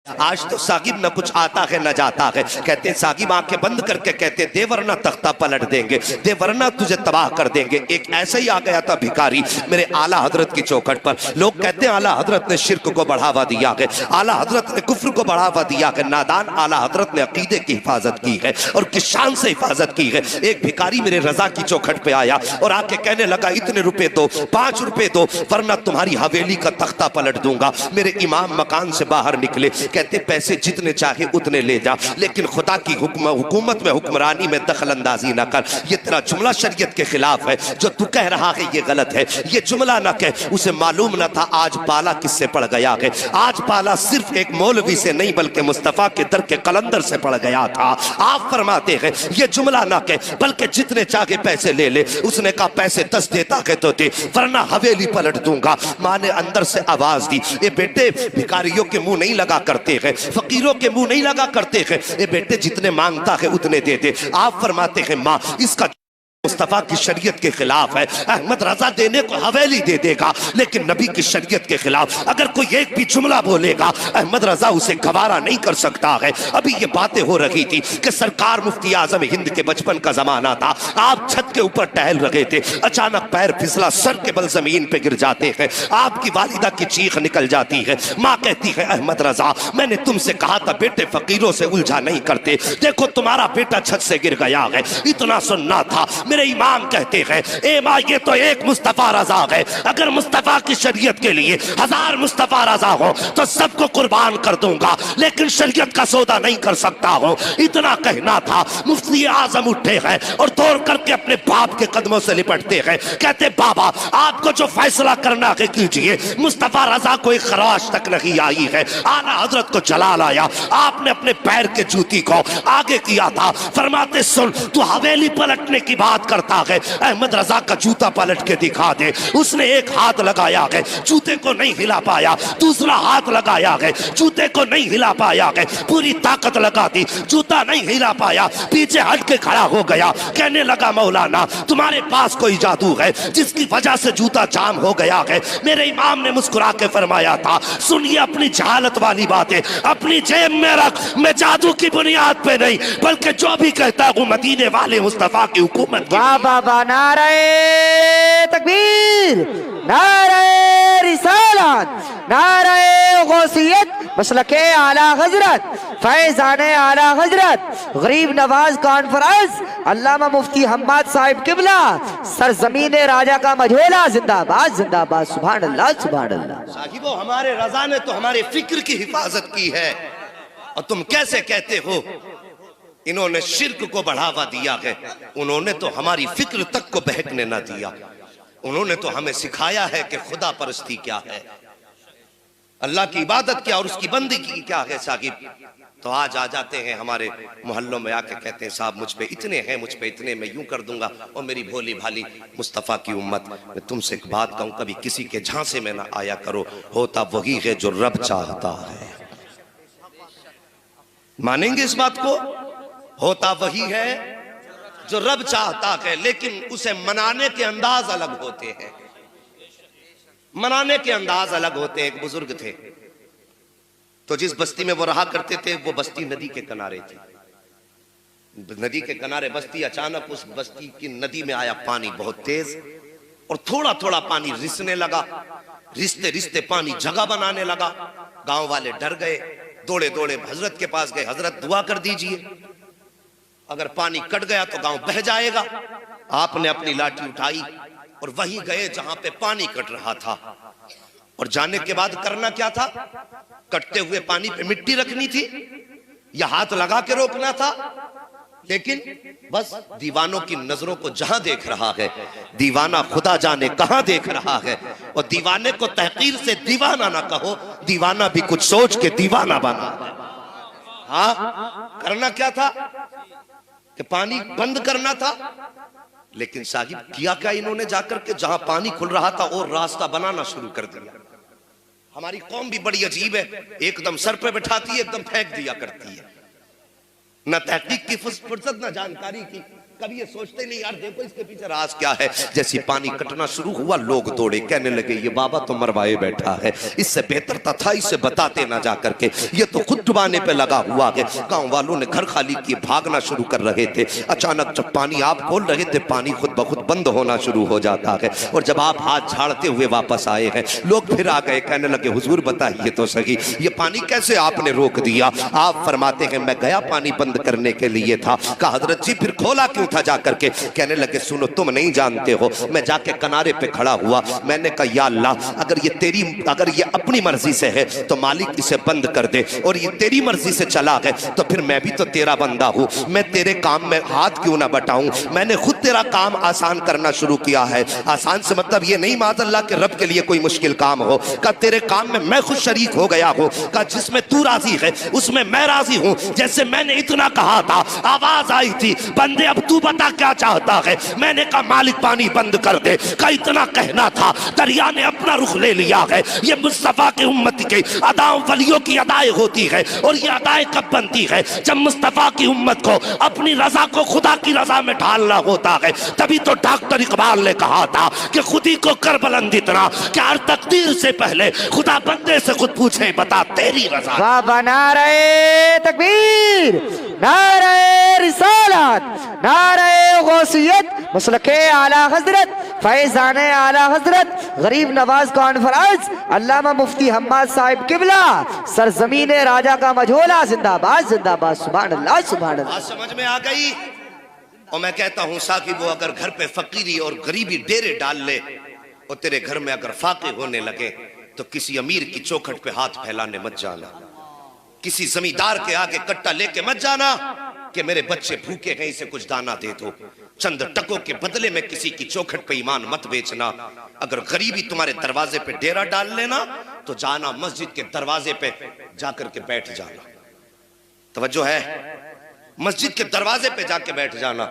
आज तो सागिब न कुछ आता है न जाता है। कहते सागिब आंखें बंद करके कहते दे वरना तख्ता पलट देंगे, दे वरना तुझे तबाह कर देंगे। एक ऐसे ही आ गया था भिखारी मेरे आला हजरत की चौखट पर। लोग कहते हैं आला हजरत ने शिर्क को बढ़ावा दिया है, आला हजरत ने कुफ्र को बढ़ावा दिया है। नादान आला हजरत ने अकीदे की हिफाजत की है और किस शान से हिफाजत की है। एक भिखारी मेरे रजा की चौखट पे आया और आके कहने लगा इतने रुपए दो, 5 रुपए दो, वरना तुम्हारी हवेली का तख्ता पलट दूंगा। मेरे इमाम मकान से बाहर निकले, कहते पैसे जितने चाहे उतने ले जा, लेकिन खुदा की हुकूमत में हुक्मरानी में दखल अंदाजी ना कर। ये तेरा जुमला शरीयत के खिलाफ है, जो तू कह रहा है ये गलत है, ये जुमला ना कह। उसे मालूम ना था आज पाला किससे पड़ गया है। आज पाला सिर्फ एक मौलवी से नहीं बल्कि मुस्तफा के दर के कलंदर से पड़ गया था। आप फरमाते हैं ये जुमला ना कह, बल्कि जितने चाहे पैसे ले ले। उसने कहा पैसे 10 देता है तो दे, वरना हवेली पलट दूंगा। माँ ने अंदर से आवाज दी, ये बेटे भिखारियों के मुंह नहीं लगा करते हैं, फकीरों के मुंह नहीं लगा करते हैं। ये बेटे जितने मांगता है उतने दे दे। आप फरमाते हैं माँ इसका मुस्तफा की शरीयत के खिलाफ है। अहमद रजा देने को हवेली दे देगा, लेकिन नबी की शरीयत के खिलाफ अगर कोई एक भी जुमला बोलेगा अहमद रजा उसे गवारा नहीं कर सकता है। अभी ये बातें हो रही थी कि सरकार मुफ्ती आजम हिंद के बचपन का जमाना था। आप छत के ऊपर टहल रहे थे, अचानक पैर फिसला, सर के बल जमीन पे गिर जाते हैं। आपकी वालिदा की चीख निकल जाती है। माँ कहती है अहमद रजा मैंने तुमसे कहा था बेटे फकीरों से उलझा नहीं करते, देखो तुम्हारा बेटा छत से गिर गया है। इतना सुनना था। मेरे इमाम कहते हैं ए माँ ये तो एक मुस्तफा रजा है, अगर मुस्तफा की शरीयत के लिए 1000 मुस्तफा रजा हो तो सबको कुर्बान कर दूंगा, लेकिन शरीयत का सौदा नहीं कर सकता हो। इतना कहना था। मुफ्ती आजम उठे हैं और दौड़ करके अपने बाप के कदमों से लिपटते हैं। कहते बाबा आपको जो फैसला करना है कीजिए। मुस्तफा रजा को एक खराश तक नहीं आई है, आला हजरत को जलाल आया। आपने अपने पैर के जूती को आगे किया था। फरमाते सुन तू हवेली पलटने की बात करता है, अहमद रजा का जूता पलट के दिखा दे। उसने एक हाथ लगाया है, जूते को नहीं हिला पाया, दूसरा हाथ लगाया है, जूते को नहीं हिला पाया है, पूरी ताकत लगा दी, जूता नहीं हिला पाया, पीछे हट के खड़ा हो गया। कहने लगा मौलाना तुम्हारे पास कोई जादू है जिसकी वजह से जूता जाम हो गया है। मेरे इमाम ने मुस्कुरा के फरमाया था सुनिए अपनी जहालत वाली बातें अपनी जेब में रख, मैं जादू की बुनियाद पे नहीं बल्कि जो भी कहता हूँ मदीने वाले मुस्तफा की हुकूमत। वाह बाबा नारे तकबीर, नारे रिसालत, नारे गौसियत, मसलके आला हजरत, फैज़ाने आला हजरत, गरीब नवाज कॉन्फ्रेंस, अल्लामा मुफ्ती हम्माद साहिब किबला, सरजमीने राजा का मझोला जिंदाबाद जिंदाबाद। सुभान अल्लाह सुभान अल्लाह। साहिबो हमारे रजा ने तो हमारे फिक्र की हिफाजत की है और तुम कैसे कहते हो इन्होंने शिर्क को बढ़ावा दिया है। उन्होंने तो हमारी फिक्र तक को बहकने ना दिया। उन्होंने तो हमें सिखाया है कि खुदा परस्ती क्या है, अल्लाह की इबादत क्या और उसकी बंदगी क्या है। साहिब तो आज आ जाते हैं हमारे मोहल्लों में आके कहते हैं साहब मुझ पे इतने हैं, मुझ पे इतने मैं यूं कर दूंगा। और मेरी भोली भाली मुस्तफा की उम्मत, मैं तुमसे एक बात कहूं कभी किसी के झांसे में ना आया करो। होता वही है जो रब चाहता है। मानेंगे इस बात को? होता वही है जो रब चाहता है, लेकिन उसे मनाने के अंदाज अलग होते हैं। मनाने के अंदाज अलग होते हैं। एक बुजुर्ग थे तो जिस बस्ती में वो रहा करते थे वो बस्ती नदी के किनारे थी। नदी के किनारे बस्ती, अचानक उस बस्ती की नदी में आया पानी बहुत तेज और थोड़ा थोड़ा पानी रिसने लगा। रिश्ते रिश्ते पानी जगह बनाने लगा। गांव वाले डर गए, दौड़े दौड़े हजरत के पास गए, हजरत दुआ कर दीजिए, अगर पानी कट गया तो गांव बह जाएगा। आपने अपनी लाठी उठाई और वहीं गए जहां पे पानी कट रहा था। और जाने के बाद करना क्या था? कटते हुए पानी पे मिट्टी रखनी थी या हाथ लगा के रोकना था। लेकिन बस दीवानों की नजरों को जहां देख रहा है, दीवाना खुदा जाने कहां देख रहा है। और दीवाने को तहकीर से दीवाना ना कहो, दीवाना भी कुछ सोच के दीवाना बना। हाँ करना क्या था कि पानी बंद करना था, लेकिन साहिब किया क्या इन्होंने? जाकर के जहां पानी खुल रहा था और रास्ता बनाना शुरू कर दिया। हमारी कौम भी बड़ी अजीब है, एकदम सर पे बैठाती है एकदम फेंक दिया करती है, न तहकीक की फुर्सत न जानकारी की। कभी ये सोचते नहीं यार देखो इसके पीछे राज क्या है। जैसे पानी कटना शुरू हुआ लोग दौड़े, कहने लगे ये बाबा तो मरवाए बैठा है, इससे बेहतर था इसे बताते ना जा करके, ये तो खुद डुबाने पे लगा हुआ है। गांव वालों ने घर खाली किए, भागना शुरू कर रहे थे। अचानक जब पानी आप खोल रहे थे पानी खुद ब खुद बंद होना शुरू हो जाता है। और जब आप हाथ झाड़ते हुए वापस आए हैं लोग फिर आ गए, कहने लगे हुजूर बताइए तो सही ये पानी कैसे आपने रोक दिया। आप फरमाते हैं मैं गया पानी बंद करने के लिए था। कहा हजरत जी फिर खोला क्यों था जाकर के। कहने लगे सुनो तुम नहीं जानते हो, मैं जाके किनारे पे खड़ा हुआ, मैंने कहा या अल्लाह अगर ये अपनी मर्जी से है तो मालिक इसे बंद कर दे, और ये तेरी मर्जी से चला है तो फिर मैं भी तो तेरा बंदा हूँ, मैं तेरे काम में हाथ क्यों ना बटाऊं। मैंने खुद तेरा काम आसान करना शुरू किया है। आसान से मतलब ये नहीं माज़अल्लाह के रब के लिए कोई मुश्किल काम हो। का तेरे काम में मैं खुद शरीक हो गया हूँ, का जिसमें तू राजी है उसमें मैं राजी हूँ। जैसे मैंने इतना कहा था आवाज आई थी बंदे अब तू बता क्या चाहता है। मैंने कहा मालिक पानी बंद कर दे। का इतना कहना था दरिया ने अपना रुख ले लिया है। ये मुस्तफा के उम्मत के अदाओं वलियों की अदाएं होती है, और ये अदाएं कब बनती है जब मुस्तफा की उम्मत को अपनी रजा को खुदा की रजा में ढालना होता है। तभी तो डॉक्टर इकबाल ने कहा था कि खुदी को कर बुलंद इतना कि हर तकदीर से पहले खुदा बंदे से खुद पूछे बता तेरी रजा। बाबा नारे तकबीर, नारे रिसालत, नारे गौसियत, मसलके आला हजरत, फैजाने आला हजरत, गरीब नवाज कॉन्फ्रेंस, अल्लामा मुफ्ती हम्माद साहिब किबला, सरजमीन राजा का मझोला, जिंदाबाद जिंदाबाद, सुभान अल्लाह सुभान अल्लाह। बात समझ में आ गई। और मैं कहता हूं साकिब वो अगर घर पे फकीरी और गरीबी डेरे डाल ले और तेरे घर में अगर फाके होने लगे तो किसी अमीर की चौखट पे हाथ फैलाने मत जाना, किसी जमींदार के आगे कट्टा लेके मत जाना कि मेरे बच्चे भूखे हैं इसे कुछ दाना दे दो। चंद टकों के बदले में किसी की चौखट पे ईमान मत बेचना। अगर गरीबी तुम्हारे दरवाजे पे डेरा डाल लेना तो जाना मस्जिद के दरवाजे पे जाकर के बैठ जाना। तवज्जो है, मस्जिद के दरवाजे पे जाके बैठ जाना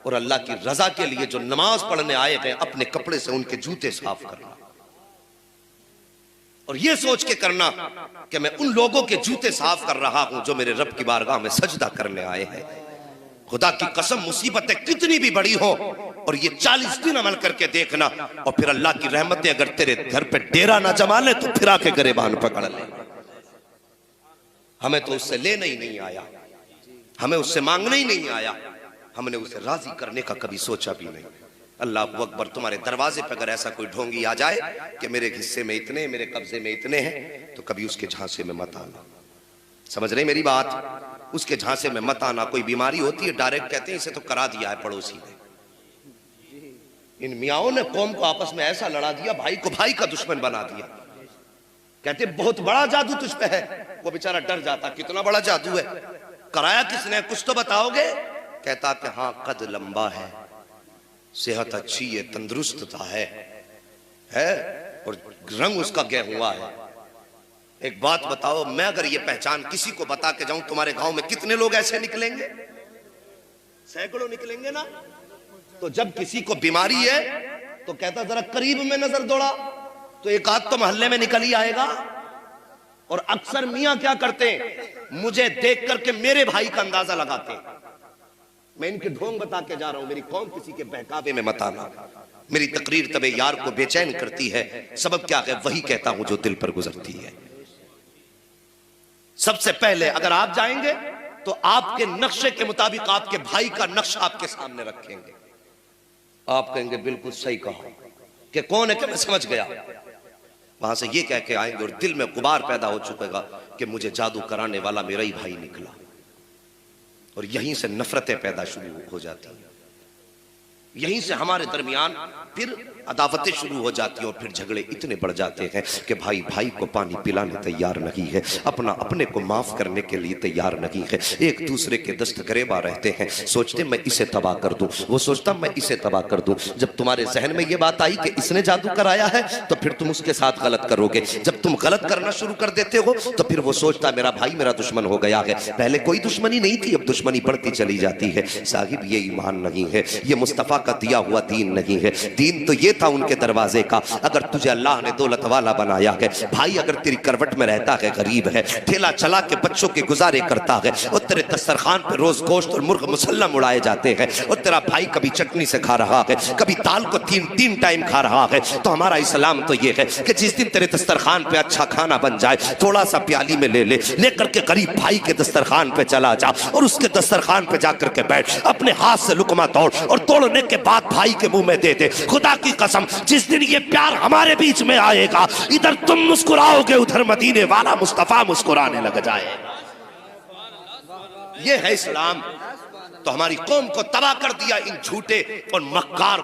और अल्लाह की रजा के लिए जो नमाज पढ़ने आए हैं अपने कपड़े से उनके जूते साफ करना, और ये सोच के करना कि मैं उन लोगों के जूते साफ कर रहा हूं जो मेरे रब की बारगाह में सजदा करने आए हैं। खुदा की कसम मुसीबतें कितनी भी बड़ी हो और ये 40 दिन अमल करके देखना, और फिर अल्लाह की रहमतें अगर तेरे घर पे डेरा ना जमा ले तो फिर आके गरेबान पकड़ ले। हमें तो उससे लेना ही नहीं आया, हमें उससे मांगना ही नहीं आया, हमने उसे राजी करने का कभी सोचा भी नहीं। अल्लाह अकबर, तुम्हारे दरवाजे पर अगर ऐसा कोई ढोंगी आ जाए कि मेरे हिस्से में इतने, मेरे कब्जे में इतने हैं, तो कभी उसके झांसे में मत आना। समझ रहे मेरी बात? उसके झांसे में मत आना। कोई बीमारी होती है डायरेक्ट कहते हैं इसे तो करा दिया है पड़ोसी ने। इन मियाओं ने कौम को आपस में ऐसा लड़ा दिया, भाई को भाई का दुश्मन बना दिया। कहते बहुत बड़ा जादू तुझ पे है, वो बेचारा डर जाता कितना बड़ा जादू है, कराया किसने, कुछ तो बताओगे? कहता कि हाँ कद लंबा है, सेहत अच्छी है, तंदुरुस्तता है और रंग उसका गया हुआ है। एक बात बताओ, मैं अगर ये पहचान किसी को बता के जाऊं तुम्हारे गांव में कितने लोग ऐसे निकलेंगे? सैकड़ों निकलेंगे ना। तो जब किसी को बीमारी है तो कहता जरा करीब में नजर दौड़ा तो एक आध तो मोहल्ले में निकल ही आएगा। और अक्सर मियां क्या करते हैं, मुझे देख करके मेरे भाई का अंदाजा लगाते हैं। मैं इनके ढोंग बता के जा रहा हूं, मेरी कौम किसी के बहकावे में मत आना। मेरी तकरीर तबे यार को बेचैन करती है, सबब क्या है वही कहता हूं जो दिल पर गुजरती है। सबसे पहले अगर आप जाएंगे तो आपके नक्शे के मुताबिक आपके भाई का नक्शा आपके सामने रखेंगे। आप कहेंगे बिल्कुल सही कहा कि कौन है, कि मैं समझ गया। वहां से ये कह के आएंगे और दिल में गुबार पैदा हो चुकेगा कि मुझे जादू कराने वाला मेरा ही भाई निकला, और यहीं से नफरतें पैदा शुरू हो जाती हैं। यहीं से हमारे दरमियान फिर अदावतें शुरू हो जाती हैं और फिर झगड़े इतने बढ़ जाते हैं कि भाई भाई को पानी पिलाने तैयार नहीं है, अपना अपने को माफ करने के लिए तैयार नहीं है, एक दूसरे के दस्त गरेबा रहते हैं, सोचते मैं इसे तबाह कर दूं, वो सोचता मैं इसे तबाह कर दूं। जब तुम्हारे जहन में ये बात आई कि इसने जादू कराया है तो फिर तुम उसके साथ गलत करोगे। जब तुम गलत करना शुरू कर देते हो तो फिर वो सोचता मेरा भाई मेरा दुश्मन हो गया है। पहले कोई दुश्मनी नहीं थी, अब दुश्मनी बढ़ती चली जाती है। साहिब ये ईमान नहीं है, ये मुस्तफा का दिया हुआ दीन नहीं है। दीन तो ये था उनके दरवाजे का, अगर तुझे अल्लाह ने दौलत वाला बनाया है भाई, अगर तेरी करवट में रहता है, गरीब है, ठेला चला के बच्चों के गुजारे करता है, और तेरे दस्तरखान पे रोज गोश्त और मुर्ग मुसल्लम उड़ाए जाते हैं, और तेरा भाई कभी चटनी से खा रहा है, कभी दाल को तीन टाइम खा रहा है, तो हमारा इस्लाम तो ये है कि जिस दिन तेरे दस्तरखान पे अच्छा खाना बन जाए, थोड़ा सा प्याली में लेकर के गरीब भाई के दस्तरखान पे चला जा और उसके दस्तरखान पे जाकर के बैठ, अपने हाथ से लुकमा तोड़ और तोड़ने के बाद भाई के मुंह में दे दे। खुदा की कसम जिस दिन ये प्यार हमारे बीच में आएगा, इधर तुम मुस्कुराओगे, उधर मदीने वाला मुस्तफा मुस्कुराने लग जाए। ये है इस्लाम। तो हमारी कौम को तबाह कर दिया इन झूठे और मक्कार